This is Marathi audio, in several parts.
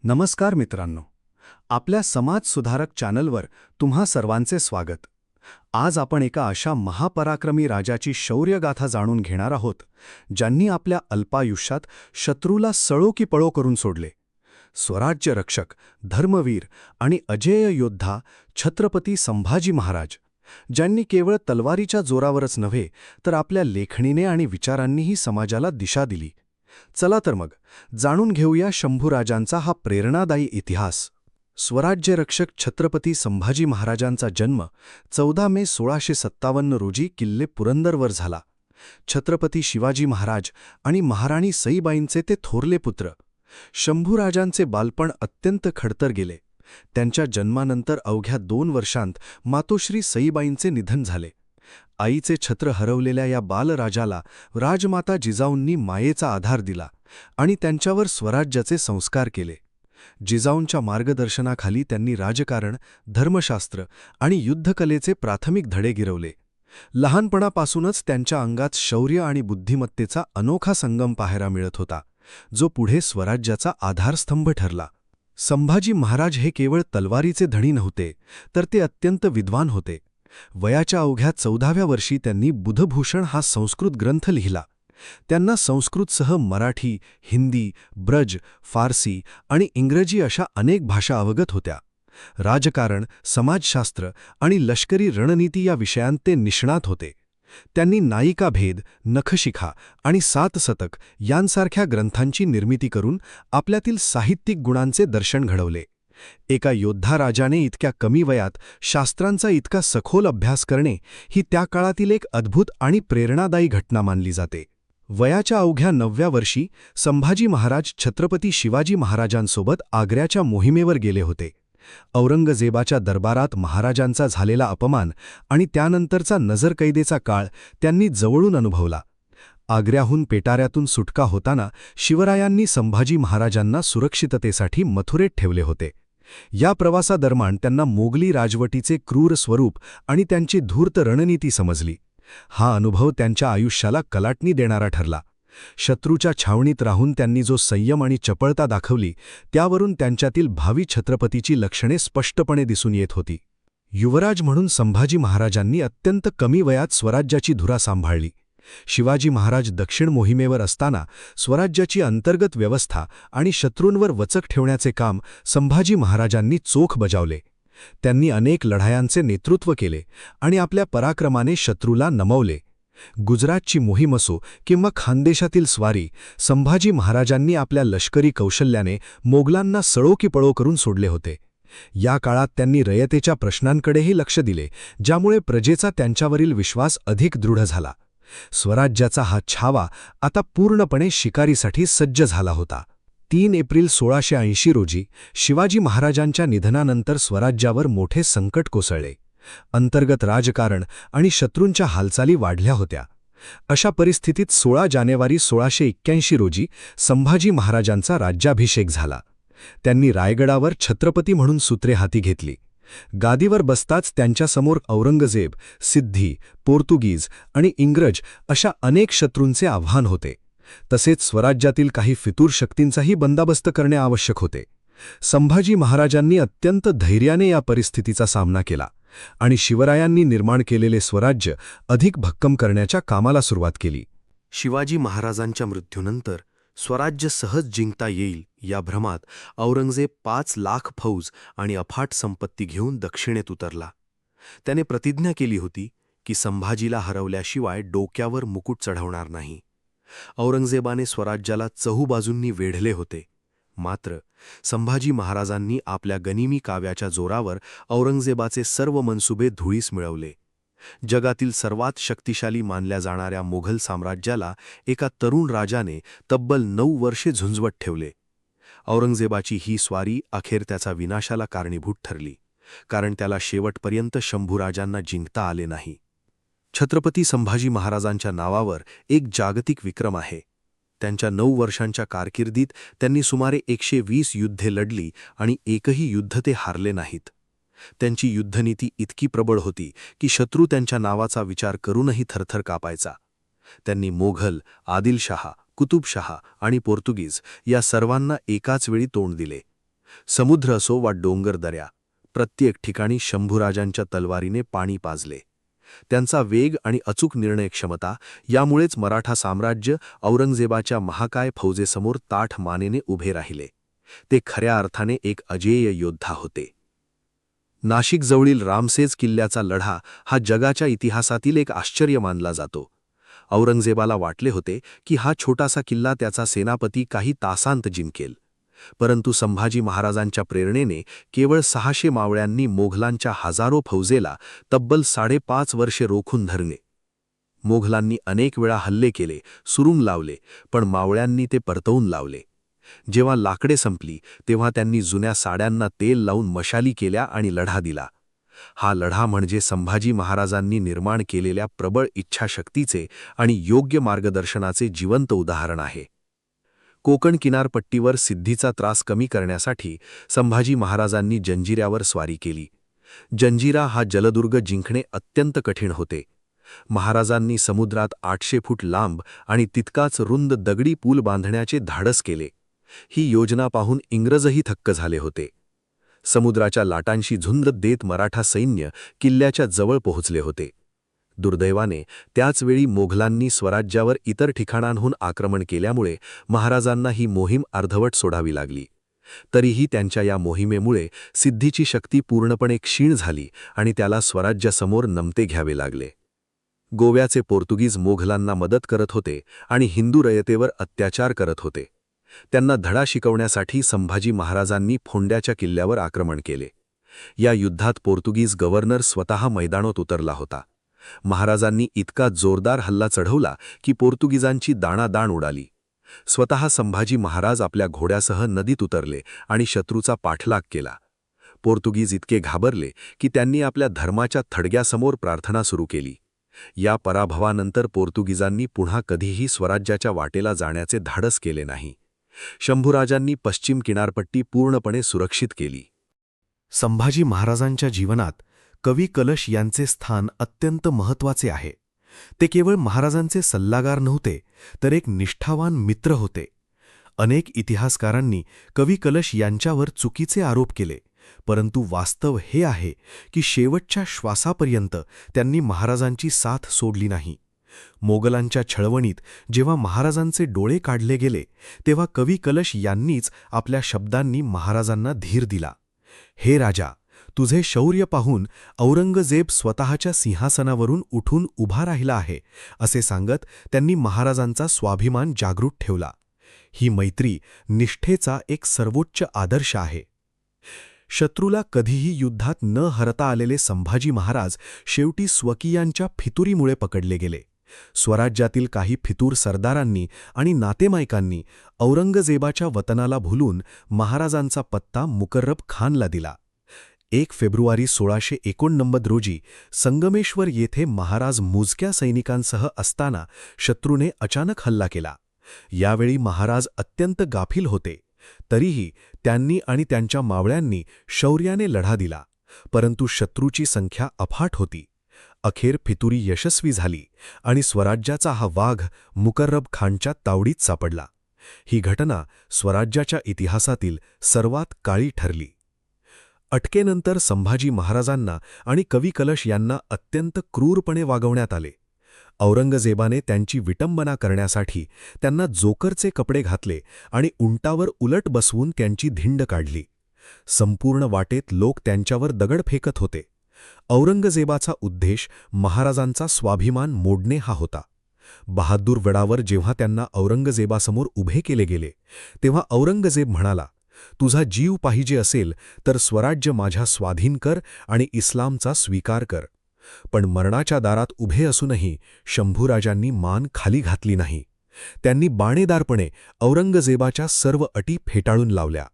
नमस्कार मित्रांनो, आपल्या समाज सुधारक चॅनलवर तुम्हा सर्वांचे स्वागत. आज आपण एका अशा महापराक्रमी राजाची शौर्यगाथा जाणून घेणार आहोत, ज्यांनी आपल्या अल्पायुष्यात शत्रूला सळो की पळो करून सोडले. स्वराज्य रक्षक, धर्मवीर आणि अजेय योद्धा छत्रपती संभाजी महाराज, ज्यांनी केवळ तलवारीच्या जोरावरच नव्हे तर आपल्या लेखणीने आणि विचारांनीही समाजाला दिशा दिली. चला तर मग जाणून घेऊया शंभूराजांचा हा प्रेरणादायी इतिहास. स्वराज्यरक्षक छत्रपती संभाजी महाराजांचा जन्म 14 मे 1657 रोजी किल्ले पुरंदरवर झाला. छत्रपती शिवाजी महाराज आणि महाराणी सईबाईंचे ते थोरले पुत्र. शंभूराजांचे बालपण अत्यंत खडतर गेले. त्यांच्या जन्मानंतर अवघ्या 2 वर्षांत मातोश्री सईबाईंचे निधन झाले. आईचे छत्र हरवलेल्या या बालराजाला राजमाता जिजाऊंनी मायेचा आधार दिला आणि त्यांच्यावर स्वराज्याचे संस्कार केले. जिजाऊंच्या मार्गदर्शनाखाली त्यांनी राजकारण, धर्मशास्त्र आणि युद्धकलेचे प्राथमिक धडे गिरवले. लहानपणापासूनच त्यांच्या अंगात शौर्य आणि बुद्धिमत्तेचा अनोखा संगम पाहायला मिळत होता, जो पुढे स्वराज्याचा आधारस्तंभ ठरला. संभाजी महाराज हे केवळ तलवारीचे धणी नव्हते, तर ते अत्यंत विद्वान होते. वयाच्या अवघ्या 14व्या वर्षी त्यांनी बुधभूषण हा संस्कृत ग्रंथ लिहिला. त्यांना संस्कृतसह मराठी, हिंदी, ब्रज, फारसी आणि इंग्रजी अशा अनेक भाषा अवगत होत्या. राजकारण, समाजशास्त्र आणि लष्करी रणनीती या विषयांत ते निष्णात होते. त्यांनी नायिकाभेद, नखशिखा आणि सातसतक यांसारख्या ग्रंथांची निर्मिती करून आपल्यातील साहित्यिक गुणांचे दर्शन घडवले. एका योद्धा राजाने इतक्या कमी वयात शास्त्रांचा इतका सखोल अभ्यास करणे ही त्या काळातील एक अद्भुत आणि प्रेरणादायी घटना मानली जाते. वयाच्या अवघ्या 9व्या वर्षी संभाजी महाराज छत्रपती शिवाजी महाराजांसोबत आग्र्याच्या मोहिमेवर गेले होते. औरंगजेबाच्या दरबारात महाराजांचा झालेला अपमान आणि त्यानंतरचा नजरकैदेचा काळ त्यांनी जवळून अनुभवला. आग्र्याहून पेटाऱ्यातून सुटका होताना शिवरायांनी संभाजी महाराजांना सुरक्षिततेसाठी मथुरेत ठेवले होते. या प्रवासादरम्यान त्यांना मोगली राजवटीचे क्रूर स्वरूप आणि त्यांची धूर्त रणनीती समजली. हा अनुभव त्यांच्या आयुष्याला कलाटणी देणारा ठरला. शत्रूच्या छावणीत राहून त्यांनी जो संयम आणि चपळता दाखवली, त्यावरून त्यांच्यातील भावी छत्रपतीची लक्षणे स्पष्टपणे दिसून येत होती. युवराज म्हणून संभाजी महाराजांनी अत्यंत कमी वयात स्वराज्याची धुरा सांभाळली. शिवाजी महाराज दक्षिण मोहिमेवर असताना स्वराज्याची अंतर्गत व्यवस्था आणि शत्रूंवर वचक ठेवण्याचे काम संभाजी महाराजांनी चोख बजावले. त्यांनी अनेक लढायांचे नेतृत्व केले आणि आपल्या पराक्रमाने शत्रूला नमवले. गुजरातची मोहीम असो किंवा खानदेशातील स्वारी, संभाजी महाराजांनी आपल्या लष्करी कौशल्याने मोगलांना सळो की पळो करून सोडले होते. या काळात त्यांनी रयतेच्या प्रश्नांकडेही लक्ष दिले, ज्यामुळे प्रजेचा त्यांच्यावरील विश्वास अधिक दृढ झाला. स्वराज्याचा हा छावा आता पूर्णपणे शिकारीसाठी सज्ज झाला होता. 3 एप्रिल 1680 रोजी शिवाजी महाराजांच्या निधनानंतर स्वराज्यावर मोठे संकट कोसळले. अंतर्गत राजकारण आणि शत्रूंच्या हालचाली वाढल्या होत्या. अशा परिस्थितीत 16 जानेवारी 1681 रोजी संभाजी महाराजांचा राज्याभिषेक झाला. त्यांनी रायगडावर छत्रपती म्हणून सूत्रे हाती घेतली. गादीवर बसताच त्यांच्यासमोर औरंगजेब, सिद्धी, पोर्तुगीज आणि इंग्रज अशा अनेक शत्रूंचे आव्हान होते. तसेच स्वराज्यातील काही फितूर शक्तींचाही बंदाबस्त करणे आवश्यक होते. संभाजी महाराजांनी अत्यंत धैर्याने या परिस्थितीचा सामना केला आणि शिवरायांनी निर्माण केलेले स्वराज्य अधिक भक्कम करण्याच्या कामाला सुरुवात केली. शिवाजी महाराजांच्या मृत्यूनंतर स्वराज्य सहज जिंकता येईल या भ्रमात औरंगजेब 5 लाख फौज आणि अफाट संपत्ती घेऊन दक्षिणेत उतरला. त्याने प्रतिज्ञा केली होती की संभाजीला हरवल्याशिवाय डोक्यावर मुकुट चढवणार नाही. औरंगजेबाने स्वराज्याला चहूबाजूंनी वेढले होते. मात्र संभाजी महाराजांनी आपल्या गनिमी काव्याच्या जोरावर औरंगजेबाचे सर्व मनसुबे धुळीस मिळवले. जगातील सर्वात शक्तिशाली मानल्या जाणाऱ्या मोघल साम्राज्याला एका तरुण राजाने तब्बल 9 वर्षे झुंजवत ठेवले. औरंगजेबाची ही स्वारी अखेर त्याचा विनाशाला कारणीभूत ठरली, कारण त्याला शेवटपर्यंत शंभूराजांना जिंकता आले नाही. छत्रपती संभाजी महाराजांच्या नावावर एक जागतिक विक्रम आहे. त्यांच्या 9 वर्षांच्या कारकिर्दीत त्यांनी सुमारे 120 युद्धे लढली आणि एकही युद्ध ते हारले नाहीत. त्यांची युद्धनीती इतकी प्रबळ होती की शत्रू त्यांच्या नावाचा विचार करूनही थरथर कापायचा. त्यांनी मोघल, आदिलशहा, कुतुबशहा आणि पोर्तुगीज या सर्वांना एकाच वेळी तोंड दिले. समुद्र असो वा डोंगर दऱ्या, प्रत्येक ठिकाणी शंभूराजांच्या तलवारीने पाणी पाजले. त्यांचा वेग आणि अचूक निर्णय क्षमता यामुळेच मराठा साम्राज्य औरंगजेबाच्या महाकाय फौजेसमोर ताठ मानेने उभे राहिले. ते खऱ्या अर्थाने एक अजेय योद्धा होते. नाशिकजवळील रामसेज किल्ल्याचा लढा हा जगाच्या इतिहासातील एक आश्चर्य मानला जातो. औरंगजेबाला वाटले होते की हा छोटासा किल्ला त्याचा सेनापती काही तासांत जिंकेल. परंतु संभाजी महाराजांच्या प्रेरणेने केवळ 600 मावळ्यांनी मोघलांच्या हजारो फौजेला तब्बल 5.5 वर्षे रोखून धरले. मोघलांनी अनेक वेळा हल्ले केले, सुरुंग लावले, पण मावळ्यांनी ते परतवून लावले. जेव्हा लाकडे संपली तेव्हा त्यांनी जुन्या साड्यांना तेल लावून मशाली केल्या आणि लढा दिला. हा लढा म्हणजे संभाजी महाराजांनी निर्माण केलेल्या प्रबळ इच्छाशक्तीचे आणि योग्य मार्गदर्शनाचे जिवंत उदाहरण आहे. कोकण किनारपट्टीवर सिद्धीचा त्रास कमी करण्यासाठी संभाजी महाराजांनी जंजिऱ्यावर स्वारी केली. जंजिरा हा जलदुर्ग जिंकणे अत्यंत कठीण होते. महाराजांनी समुद्रात 800 फूट लांब आणि तितकाच रुंद दगडी पूल बांधण्याचे धाडस केले. ही योजना पाहून इंग्रजही थक्क झाले होते. समुद्राच्या लाटांशी झुंज देत मराठा सैन्य किल्ल्याच्या जवळ पोहोचले होते. दुर्दैवाने त्याचवेळी मोघलांनी स्वराज्यावर इतर ठिकाणांहून आक्रमण केल्यामुळे महाराजांना ही मोहीम अर्धवट सोडावी लागली. तरीही त्यांच्या या मोहिमेमुळे सिद्धीची शक्ती पूर्णपणे क्षीण झाली आणि त्याला स्वराज्यासमोर नमते घ्यावे लागले. गोव्याचे पोर्तुगीज मोघलांना मदत करत होते आणि हिंदू रयतेवर अत्याचार करत होते. त्यांना धडा शिकवण्यासाठी संभाजी महाराजांनी फोंड्याच्या किल्ल्यावर आक्रमण केले. या युद्धात पोर्तुगीज गव्हर्नर स्वतः मैदानात उतरला होता. महाराजांनी इतका जोरदार हल्ला चढवला की पोर्तुगीजांची दाणादाण उडाली. स्वतः संभाजी महाराज आपल्या घोड्यासह नदीत उतरले आणि शत्रूचा पाठलाग केला. पोर्तुगीज इतके घाबरले की त्यांनी आपल्या धर्माच्या थडग्यासमोर प्रार्थना सुरू केली. या पराभवानंतर पोर्तुगीजांनी पुन्हा कधीही स्वराज्याच्या वाटेला जाण्याचे धाडस केले नाही. शंभूराजांनी पश्चिम किनारपट्टी पूर्णपणे सुरक्षित केली. संभाजी महाराजांच्या जीवनात कवी कलश यांचे स्थान अत्यंत महत्त्वाचे आहे. ते केवळ महाराजांचे सल्लागार नव्हते, तर एक निष्ठावान मित्र होते. अनेक इतिहासकारांनी कवी कलश यांच्यावर चुकीचे आरोप केले, परंतु वास्तव हे आहे की शेवटच्या श्वासापर्यंत त्यांनी महाराजांची साथ सोडली नाही. मोगलांच्या छळवणीत जेव्हा महाराजांचे डोळे काढले गेले तेव्हा कवी कलश यांनीच आपल्या शब्दांनी महाराजांना धीर दिला. हे राजा, तुझे शौर्य पाहून औरंगजेब स्वतःच्या सिंहासनावरून उठून उभा राहिला आहे, असे सांगत त्यांनी महाराजांचा स्वाभिमान जागृत ठेवला. ही मैत्री निष्ठेचा एक सर्वोच्च आदर्श आहे. शत्रूला कधीही युद्धात न हरता आलेले संभाजी महाराज शेवटी स्वकीयांच्या फितुरीमुळे पकडले गेले. स्वराज्यातील काही फितूर सरदारांनी आणि नातेमायकांनी औरंगजेबाच्या वतनाला भुलून महाराजांचा पत्ता मुकर्रब खानला दिला. 1 फेब्रुवारी 1689 रोजी संगमेश्वर येथे महाराज मोजक्या सैनिकांसह असताना शत्रूने अचानक हल्ला केला. यावेळी महाराज अत्यंत गाफील होते. तरीही त्यांनी आणि त्यांच्या मावळ्यांनी शौर्याने लढा दिला, परंतु शत्रूची संख्या अफाट होती. अखेर फितुरी यशस्वी झाली आणि स्वराज्याचा हा वाघ मुकर्रब खानच्या तावडीत सापडला. ही घटना स्वराज्याच्या इतिहासातील सर्वात काळी ठरली. अटकेनंतर संभाजी महाराजांना आणि कवी कलश यांना अत्यंत क्रूरपणे वागवण्यात आले. औरंगजेबाने त्यांची विटंबना करण्यासाठी त्यांना जोकरचे कपडे घातले आणि उंटावर उलट बसवून त्यांची धिंड काढली. संपूर्ण वाटेत लोक त्यांच्यावर दगड फेकत होते. औरंगजेबाचा उद्देश महाराजांचा स्वाभिमान मोडणे हा होता. बहादूरगडावर जेव्हा त्यांना औरंगजेबासमोर उभे केले गेले तेव्हा औरंगजेब म्हणाला, तुझा जीव पाहिजे असेल तर स्वराज्य माझ्या स्वाधीन कर आणि इस्लामचा स्वीकार कर. पण मरणाच्या दारात उभे असूनही शंभूराजांनी मान खाली घातली नाही. त्यांनी बाणेदारपणे औरंगजेबाच्या सर्व अटी फेटाळून लावल्या.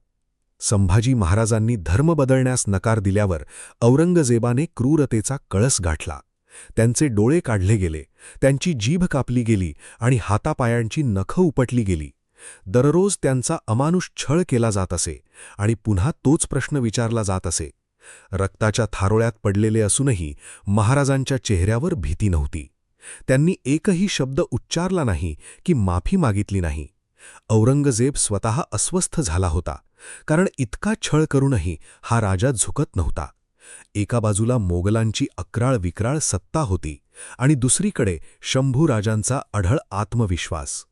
संभाजी महाराजांनी धर्म बदलण्यास नकार दिल्यावर औरंगजेबाने क्रूरतेचा कळस गाठला. त्यांचे डोळे काढले गेले, त्यांची जीभ कापली गेली आणि हातापायांची नखं उपटली गेली. दररोज त्यांचा अमानुष छळ केला जात असे आणि पुन्हा तोच प्रश्न विचारला जात असे. रक्ताच्या थारोळ्यात पडलेले असूनही महाराजांच्या चेहऱ्यावर भीती नव्हती. त्यांनी एकही शब्द उच्चारला नाही की माफी मागितली नाही. औरंगजेब स्वतः अस्वस्थ झाला होता, कारण इतका छळ करूनही हा राजा झुकत नव्हता. एका बाजूला मोगलांची अक्राळ विक्राळ सत्ता होती आणि दुसरीकडे शंभूराजांचा अढळ आत्मविश्वास.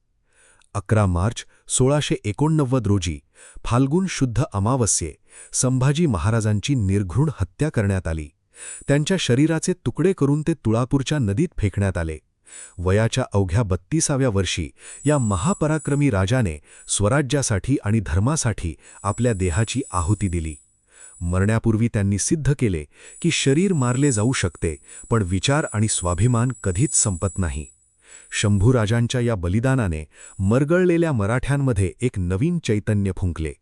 11 मार्च 1689 रोजी फाल्गुन शुद्ध अमावस्ये संभाजी महाराजांची निर्घृण हत्या करण्यात आली. त्यांच्या शरीराचे तुकडे करून ते तुळापूरच्या नदीत फेकण्यात आले. वयाच्या अवघ्या 32व्या वर्षी या महापराक्रमी राजाने स्वराज्यासाठी आणि धर्मासाठी आपल्या देहाची आहुती दिली. मरण्यापूर्वी त्यांनी सिद्ध केले की शरीर मारले जाऊ शकते, पण विचार आणि स्वाभिमान कधीच संपत नाही. शंभूराजांच्या या बलिदानाने मरगळलेल्या मराठ्यांमध्ये एक नवीन चैतन्य फुंकले.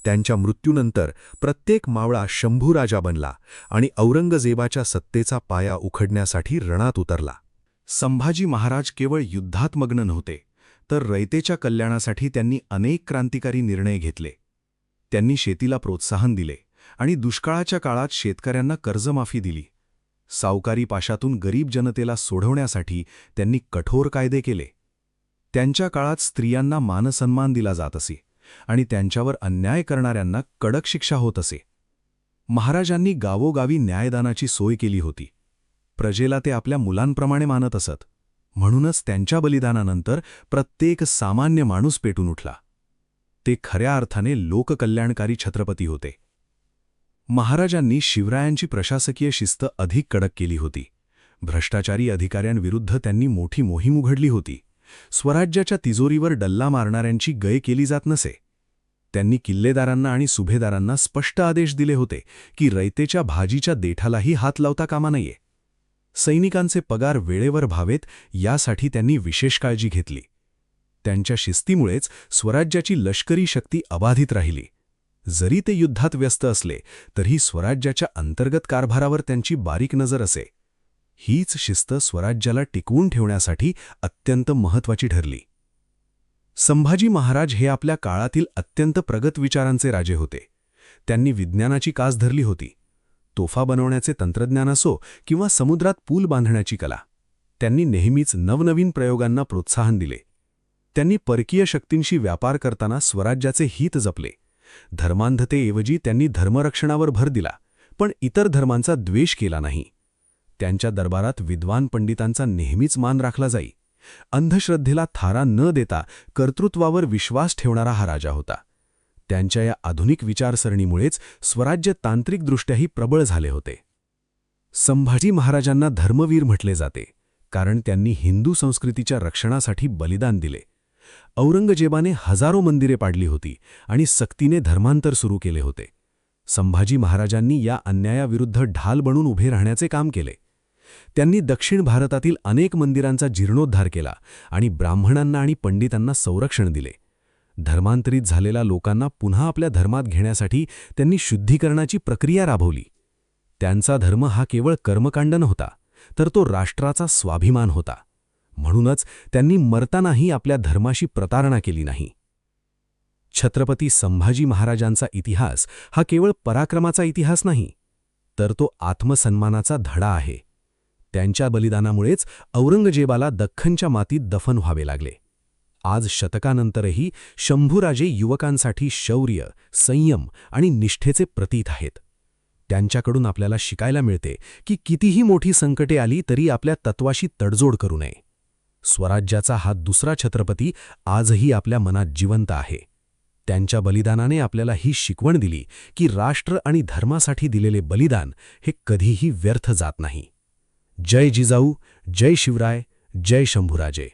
त्यांच्या मृत्यूनंतर प्रत्येक मावळा शंभूराजा बनला आणि औरंगजेबाच्या सत्तेचा पाया उखडण्यासाठी रणात उतरला. संभाजी महाराज केवळ युद्धात मग्न नव्हते, तर रयतेच्या कल्याणासाठी त्यांनी अनेक क्रांतिकारी निर्णय घेतले. त्यांनी शेतीला प्रोत्साहन दिले आणि दुष्काळाच्या काळात शेतकऱ्यांना कर्जमाफी दिली. सावकारी पाशातून गरीब जनतेला सोडवण्यासाठी त्यांनी कठोर कायदे केले. त्यांच्या काळात स्त्रियांना मानसन्मान दिला जात असे आणि त्यांच्यावर अन्याय करणाऱ्यांना कडक शिक्षा होत असे. महाराजांनी गावोगावी न्यायदानाची सोय केली होती. प्रजेला ते आपल्या मुलांप्रमाणे मानत असत. म्हणूनच त्यांच्या बलिदानानंतर प्रत्येक सामान्य माणूस पेटून उठला. ते खऱ्या अर्थाने लोककल्याणकारी छत्रपती होते. महाराजांनी शिवरायांची प्रशासकीय शिस्त अधिक कडक केली होती. भ्रष्टाचारी अधिकाऱ्यांविरुद्ध त्यांनी मोठी मोहीम उघडली होती. स्वराज्याच्या तिजोरीवर डल्ला मारणाऱ्यांची गय केली जात नसे. त्यांनी किल्लेदारांना आणि सुभेदारांना स्पष्ट आदेश दिले होते की रयतेच्या भाजीच्या देठालाही हात लावता कामा नये. सैनिकांचे पगार वेळेवर व्हावेत यासाठी त्यांनी विशेष काळजी घेतली. त्यांच्या शिस्तीमुळेच स्वराज्याची लष्करी शक्ती अबाधित राहिली. जरी ते युद्धात व्यस्त असले तरी स्वराज्याच्या अंतर्गत कारभारावर त्यांची बारीक नजर असे. हीच शिस्त स्वराज्याला टिकवून ठेवण्यासाठी अत्यंत महत्त्वाची ठरली. संभाजी महाराज हे आपल्या काळातील अत्यंत प्रगत विचारांचे राजे होते. त्यांनी विज्ञानाची कास धरली होती. तोफा बनवण्याचे तंत्रज्ञान असो किंवा समुद्रात पूल बांधण्याची कला, त्यांनी नेहमीच नवनवीन प्रयोगांना प्रोत्साहन दिले. त्यांनी परकीय शक्तींशी व्यापार करताना स्वराज्याचे हित जपले. धर्मांधतेऐवजी त्यांनी धर्मरक्षणावर भर दिला, पण इतर धर्मांचा द्वेष केला नाही. त्यांच्या दरबारात विद्वान पंडितांचा नेहमीच मान राखला जाई. अंधश्रद्धेला थारा न देता कर्तृत्वावर विश्वास ठेवणारा हा राजा होता. त्यांच्या या आधुनिक विचारसरणीमुळेच स्वराज्य तांत्रिकदृष्ट्याही प्रबळ झाले होते. संभाजी महाराजांना धर्मवीर म्हटले जाते, कारण त्यांनी हिंदू संस्कृतीच्या रक्षणासाठी बलिदान दिले. औरंगजेबाने हजारो मंदिरे पाडली होती आणि सक्तीने धर्मांतर सुरू केले होते. संभाजी महाराजांनी या अन्यायाविरुद्ध ढाल बनून उभे राहण्याचे काम केले. त्यांनी दक्षिण भारतातील अनेक मंदिरांचा जीर्णोद्धार केला आणि ब्राह्मणांना आणि पंडितांना संरक्षण दिले. धर्मांतरित झालेल्या लोकांना पुन्हा आपल्या धर्मात घेण्यासाठी त्यांनी शुद्धीकरणाची प्रक्रिया राबवली. त्यांचा धर्म हा केवळ कर्मकांड नव्हता, तर तो राष्ट्राचा स्वाभिमान होता. म्हणूनच त्यांनी मरतानाही आपल्या धर्माशी प्रतारणा केली नाही. छत्रपती संभाजी महाराजांचा इतिहास हा केवळ पराक्रमाचा इतिहास नाही, तर तो आत्मसन्मानाचा धडा आहे. त्यांच्या बलिदानामुळेच औरंगजेबाला दख्खनच्या मातीत दफन व्हावे लागले. आज शतकानंतरही शंभूराजे युवकांसाठी शौर्य, संयम आणि निष्ठेचे प्रतीक आहेत. त्यांच्याकडून आपल्याला शिकायला मिळते की कितीही मोठी संकटे आली तरी आपल्या तत्वाशी तडजोड करू नये. स्वराज्याचा हा दुसरा छत्रपती आजही आपल्या मनात जिवंत आहे. त्यांच्या बलिदानाने आपल्याला ही शिकवण दिली की राष्ट्र आणि धर्मासाठी दिलेले बलिदान हे कधीही व्यर्थ जात नाही. जय जिजाऊ, जय शिवराय, जय शंभूराजे.